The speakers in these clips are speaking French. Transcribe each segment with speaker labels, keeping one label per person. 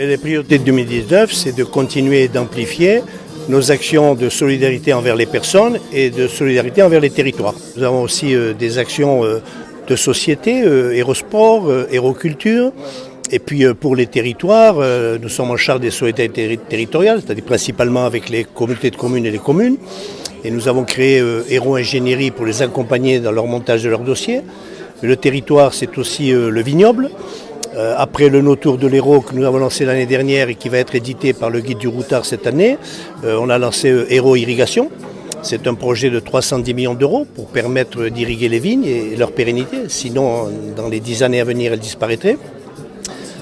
Speaker 1: Les priorités de 2019, c'est de continuer d'amplifier nos actions de solidarité envers les personnes et de solidarité envers les territoires. Nous avons aussi des actions de société, Hérosport, Héroculture. Et puis pour les territoires, nous sommes en charge des solidarités territoriales, c'est-à-dire principalement avec les communautés de communes et les communes. Et nous avons créé Héro Ingénierie pour les accompagner dans leur montage de leur dossier. Le territoire, c'est aussi le vignoble. Après le No Tour de l'Hérault que nous avons lancé l'année dernière et qui va être édité par le Guide du Routard cette année, on a lancé Hérault Irrigation. C'est un projet de 310 millions d'euros pour permettre d'irriguer les vignes et leur pérennité. Sinon, dans les 10 années à venir, elles disparaîtraient.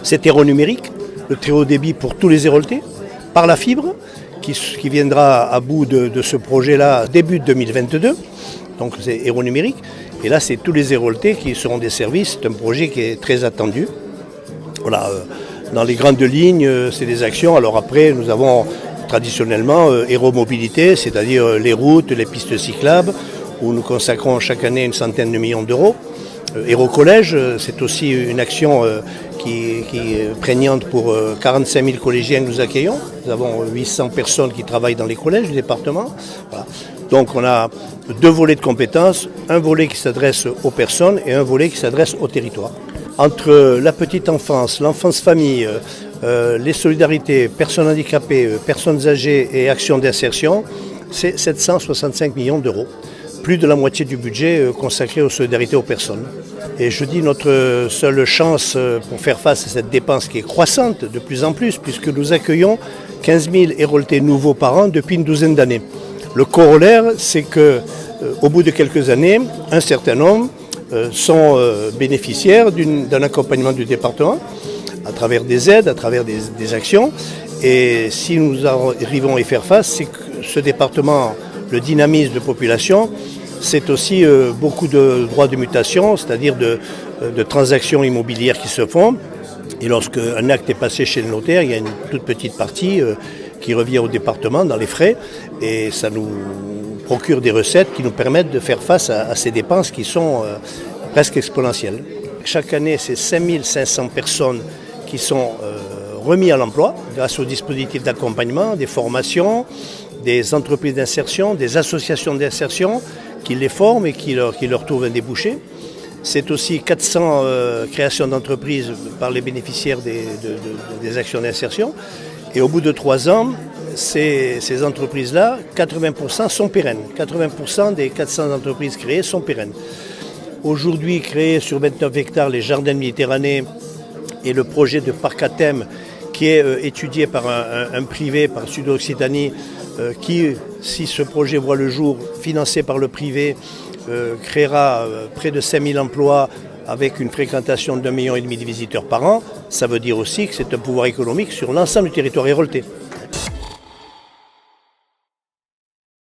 Speaker 1: C'est Hérault Numérique, le très haut débit pour tous les héroltais, par la fibre, qui viendra à bout de ce projet-là début 2022. Donc c'est Hérault Numérique. Et là, c'est tous les héroltais qui seront desservis. C'est un projet qui est très attendu. Voilà, dans les grandes lignes, c'est des actions. Alors après, nous avons traditionnellement Hérault Mobilité, c'est-à-dire les routes, les pistes cyclables, où nous consacrons chaque année une centaine de millions d'euros. Hérault Collège, c'est aussi une action qui est prégnante pour 45 000 collégiens que nous accueillons. Nous avons 800 personnes qui travaillent dans les collèges du département. Voilà. Donc on a 2 volets de compétences, un volet qui s'adresse aux personnes et un volet qui s'adresse au territoire. Entre la petite enfance, l'enfance famille, les solidarités, personnes handicapées, personnes âgées et actions d'insertion, c'est 765 millions d'euros. Plus de la moitié du budget consacré aux solidarités aux personnes. Et je dis notre seule chance pour faire face à cette dépense qui est croissante de plus en plus, puisque nous accueillons 15 000 héroltais nouveaux par an depuis une douzaine d'années. Le corollaire, c'est qu'au bout de quelques années, un certain nombre sont bénéficiaires d'un accompagnement du département à travers des aides, à travers des actions. Et si nous arrivons à y faire face, c'est que ce département, le dynamisme de population, c'est aussi beaucoup de droits de mutation, c'est-à-dire de transactions immobilières qui se font. Et lorsque un acte est passé chez le notaire, il y a une toute petite partie qui revient au département dans les frais. Et ça nous procure des recettes qui nous permettent de faire face à ces dépenses qui sont presque exponentielles. Chaque année, c'est 5500 personnes qui sont remises à l'emploi grâce aux dispositifs d'accompagnement, des formations, des entreprises d'insertion, des associations d'insertion qui les forment et qui leur trouvent un débouché. C'est aussi 400 créations d'entreprises par les bénéficiaires des actions d'insertion. Et au bout de 3 ans, ces entreprises-là, 80% sont pérennes. 80% des 400 entreprises créées sont pérennes. Aujourd'hui, créé sur 29 hectares les Jardins de Méditerranée et le projet de parc à thème qui est étudié par un privé, par Sud-Occitanie, qui, si ce projet voit le jour, financé par le privé, créera près de 5000 emplois avec une fréquentation d'1,5 million de visiteurs par an. Ça veut dire aussi que c'est un pouvoir économique sur l'ensemble du territoire héroltais.